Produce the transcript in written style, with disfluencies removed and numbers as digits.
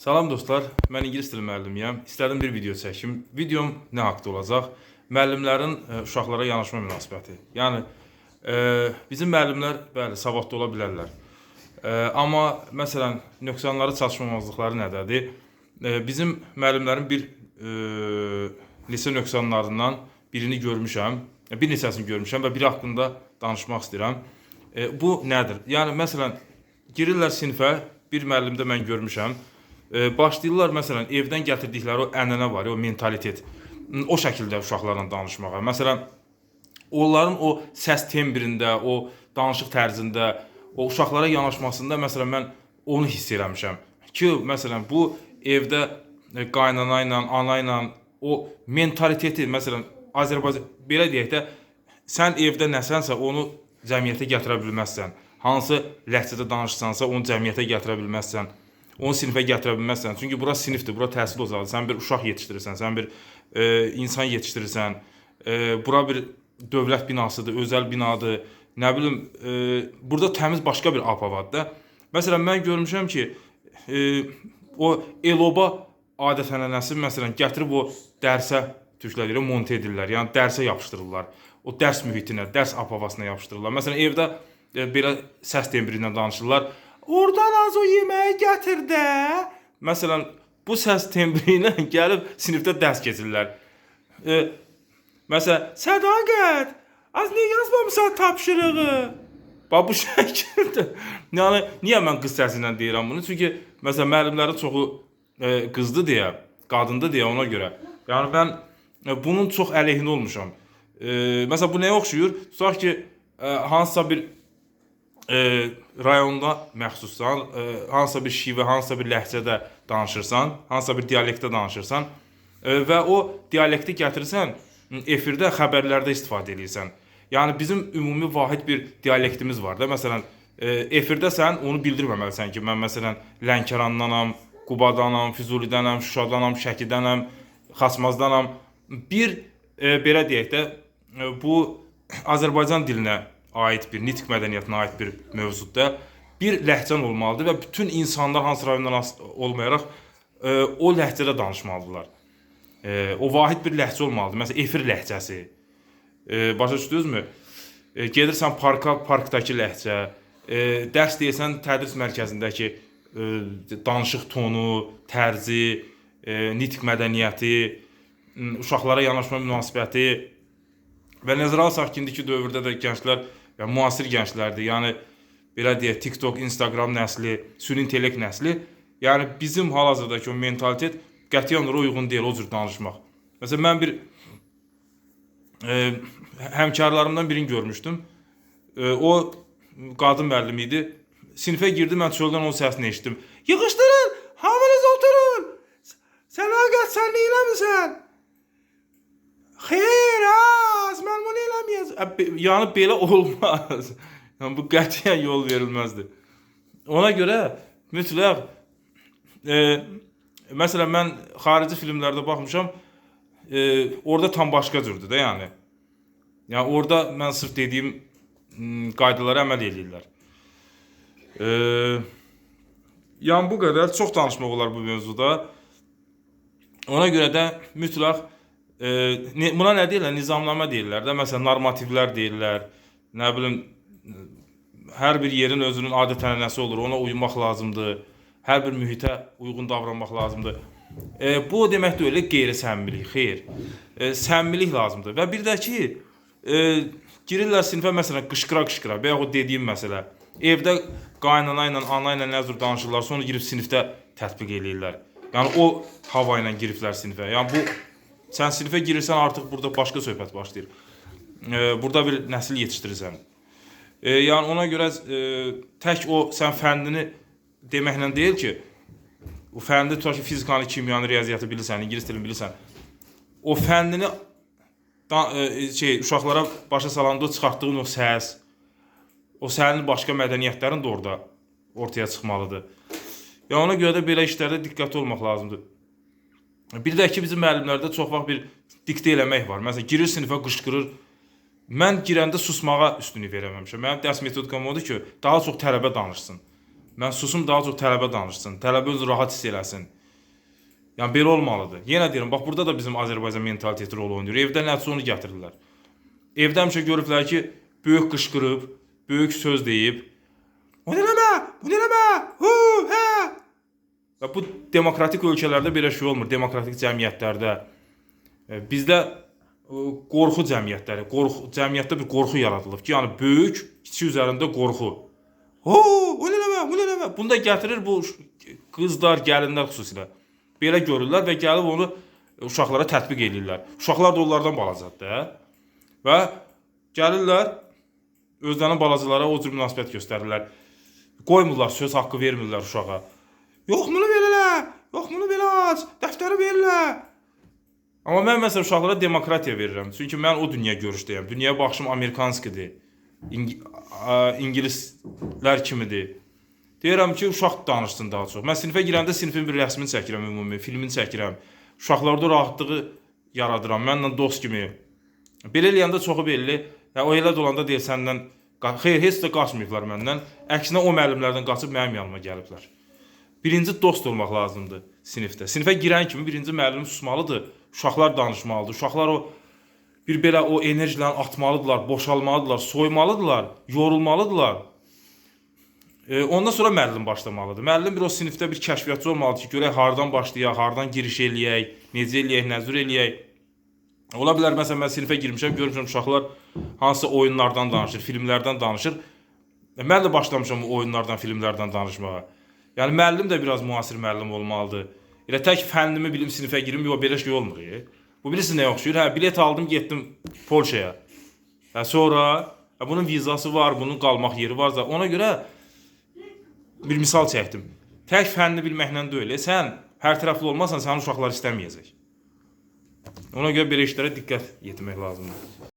Salam dostlar, mən ingilis dili müəllimiyəm. İstədim bir video çəkim. Videom nə haqda olacaq? Müəllimlərin uşaqlara yanaşma münasibəti. Yəni bizim müəllimlər bəli savadlı ola bilərlər. Amma məsələn nöqsanları, çatışmamazlıqları nədədir? Bizim müəllimlərin bir lisə nöqsanlarından birini görmüşəm, bir neçəsini görmüşəm və biri haqqında danışmaq istəyirəm. Bu nədir? Yəni məsələn girirlər sinifə, bir müəllimdə mən görmüşəm. Başlayırlar məsələn evdən gətirdikləri o ənənə var, o mentalitet. O şəkildə uşaqlarla danışmağa. Məsələn, onların o səs tembrində, o danışıq tərzində, o uşaqlara yanaşmasında məsələn mən onu hiss eləmişəm. Ki, məsələn bu evdə qaynana ilə, ana ilə o mentaliteti, məsələn Azərbaycan belə deyək də, sən evdə nəsənsə onu cəmiyyətə gətirə bilməzsən. Hansı ləhcədə danışsansa onu cəmiyyətə gətirə bilməzsən. Onu sinifə gətirə bilməzsən. Çünki bura sinifdir, bura təhsil ocağı. Sən bir uşaq yetişdirirsən, sən bir insan yetişdirirsən. Bura bir dövlət binasıdır, özəl binadır. Nə bilim, burada təmiz başqa bir apavadır da. Məsələn, mən görmüşəm ki, o el-oba adət-ənənəsi məsələn gətirib o dərsə türklər monte edirlər. Yəni dərsə yapışdırırlar. O dərs mühitinə, dərs apavasına yapışdırırlar. Məsələn, evdə belə səs tembri ilə danışırlar. Oradan az o yeməyi gətir də. Məsələn, bu səs tembri ilə gəlib sinifdə dərs keçirlər. Məsələn, Sədaqət, az niyə yazmamısan tapşırığı? Bax, bu şəkildə. Yəni, niyə mən qız səsi ilə deyirəm bunu? Çünki, məsələn, müəllimlərin çoxu qızdı deyə, qadındı deyə ona görə. Yəni, mən bunun çox əleyhinə olmuşam. Məsələn, bu nəyə oxşuyur? Tutaq ki, hansısa bir rayonda məxsussan, hansısa bir şivə, hansısa bir ləhcədə danışırsan, hansısa bir dialektdə danışırsan və o dialekti gətirirsən, efirdə, xəbərlərdə istifadə edirsən. Yəni, bizim ümumi vahid bir dialektimiz var da. Məsələn, efirdə sən onu bildirməməlisən ki, mən məsələn Lənkərandanam, Qubadanam, Füzulidənəm, Şuşadanam, Şəkidənəm, Xaçmazdanam. Bir, belə deyək də, bu Azərbaycan dilinə aid bir, nitq mədəniyyətinə aid bir mövzuda bir ləhcən olmalıdır və bütün insanlar hansı rayondan olmayaraq o ləhcədə danışmalıdırlar. O vahid bir ləhcə olmalıdır. Məsələn, efir ləhcəsi. Başa düşdünüzmü? Gedirsən parka, parkdakı ləhcə, dərs deyirsən tədris mərkəzindəki danışıq tonu, tərzi, nitq mədəniyyəti, uşaqlara yanaşma münasibəti və nəzərə alsaq ki, indiki dövrdə də gənclər, yəni müasir gənclərdir. Yəni belə deyək, TikTok, Instagram nəsli, süni intellekt nəsli. Yəni bizim hal-hazırdakı o mentalitet qətiyyən onlara uyğun deyil, o cür danışmaq. Məsələn, mən bir həmkarlarımdan birini görmüşdüm. O qadın müəllim idi. Sinifə girdi, mən çöldən onun səsini eşitdim. Yığışdırın, hamınız oturun. Sədaqət, sən nə eləmirsən? Xeyr, mən bunu eləməyəcəm. Yəni belə olmaz. Yəni bu qətiyyən yol verilməzdir. Ona görə mütləq məsələn mən xarici filmlərdə baxmışam, orada tam başqa cürdür də yəni. Yəni orada mən sırf dediyim qaydalara əməl edirlər. Yəni bu qədər çox danışmaq olar bu mövzuda. Ona görə də mütləq buna nə deyirlər? Nizamnamə deyirlər də. Məsələn, normativlər deyirlər. Nə bilim, hər bir yerin özünün adət-ənənəsi olur. Ona uymaq lazımdır. Hər bir mühitə uyğun davranmaq lazımdır. Bu demək deyil, qeyri-səmimilik. Xeyr. Səmimilik lazımdır. Və bir də ki, girirlər sinifə məsələn qışqıra-qışqıra. Və yaxud dediyim məsələ. Evdə qaynana ilə, ana ilə nə cür danışırlar, sonra girib sinifdə tətbiq edirlər. Yəni o hava ilə giriblər sinifə. Yəni bu sən sinifə girirsən, artıq burada başqa söhbət başlayır. Burada bir nəsil yetişdirirsən. Yəni ona görə tək o sən fəndini deməklə deyil ki, o fəndi tutaq ki, fizikanı, kimyanı, riyaziyyatı bilirsən, ingilis dilini bilirsən. O fəndini uşaqlara başa salanda çıxartdığın o səs, o sənin başqa mədəniyyətlərin də orada ortaya çıxmalıdır. Yəni ona görə də belə işlərdə diqqətli olmaq lazımdır. Bir də ki, bizim müəllimlərdə çox vaxt bir diktə eləmək var. Məsələn, girir sinifə qışqırır. Mən girəndə susmağa üstünlük verəməmişəm. Mənim dərs metodikam odur ki, daha çox tələbə danışsın. Mən susum, daha çox tələbə danışsın, tələbə özü rahat hiss eləsin. Yəni belə olmalıdır. Yenə deyirəm, bax burada da bizim Azərbaycan mentaliteti rol oynayır. Evdə nəsə onu gətirirlər. Evdə həmişə görüblər ki, böyük qışqırıb, böyük söz deyib, "O eləmə, bunu eləmə, hu, hə." Və bu demokratik ölkələrdə belə şey olmur, demokratik cəmiyyətlərdə. Bizdə qorxu cəmiyyətləri, cəmiyyətdə bir qorxu yaradılıb ki, yəni böyük, kiçik üzərində qorxu. "O, bunu eləmə, bunu eləmə." Bunu da gətirir bu qızlar, gəlinlər xüsusilə. Belə görürlər və gəlib onu uşaqlara tətbiq edirlər. Uşaqlar da onlardan balacadır. Və gəlirlər, özlərinin balacalara o cür münasibət göstərirlər. Qoymurlar, söz haqqı vermirlər uşağa. "Yox, bunu belə, yox, bunu belə aç, dəftəri verlə." Amma mən məsələn uşaqlara demokratiya verirəm. Çünki mən o dünya görüşdəyəm. Dünyaya baxışım amerikanskidir. İngilislər kimidir. Deyirəm ki, uşaq danışsın daha çox. Mən sinifə girəndə sinifin bir rəsmini çəkirəm ümumi, filmini çəkirəm. Uşaqlarda rahatlığı yaradıram, mənlə dost kimi. Belə eləyəndə çoxu belli. Ya o elə dolanda deyir səndən, xeyr, heç də qaçmayıblar məndən. Əksinə o müəllimlərdən qaçıb mənim yanıma gəliblər. Birinci dost olmaq lazımdır sinifdə. Sinifə girən kimi birinci müəllim susmalıdır. Uşaqlar danışmalıdır. Uşaqlar bir belə o enerjilərini atmalıdırlar, boşalmalıdırlar, soymalıdırlar, yorulmalıdırlar. Ondan sonra müəllim başlamalıdır. Müəllim bir o sinifdə bir kəşfiyyatçı olmalıdır ki, görək hardan başlayaq, hardan giriş eləyək, necə eləyək, nə cür eləyək. Ola bilər məsələn mən sinifə girmişəm, görmüşəm uşaqlar hansı oyunlardan danışır, filmlərdən danışır. Mən də başlamışam oyunlardan, filmlərdən danışmağa. Yəni müəllim də biraz müasir müəllim olmalıdır. Elə tək fənnimi bilim sinifə girim, yox belə şey olmur. Bu bilirsiniz nəyə oxşuyur? Hə, bilet aldım, getdim Polşaya. Hə, sonra bunun vizası var, bunun qalmaq yeri varsa, ona görə bir misal çəkdim. Tək fənni bilməklə deyil. Sən hər tərəfli olmasan, sənin uşaqlar istəməyəcək. Ona görə belə işlərə diqqət yetirmək lazımdır.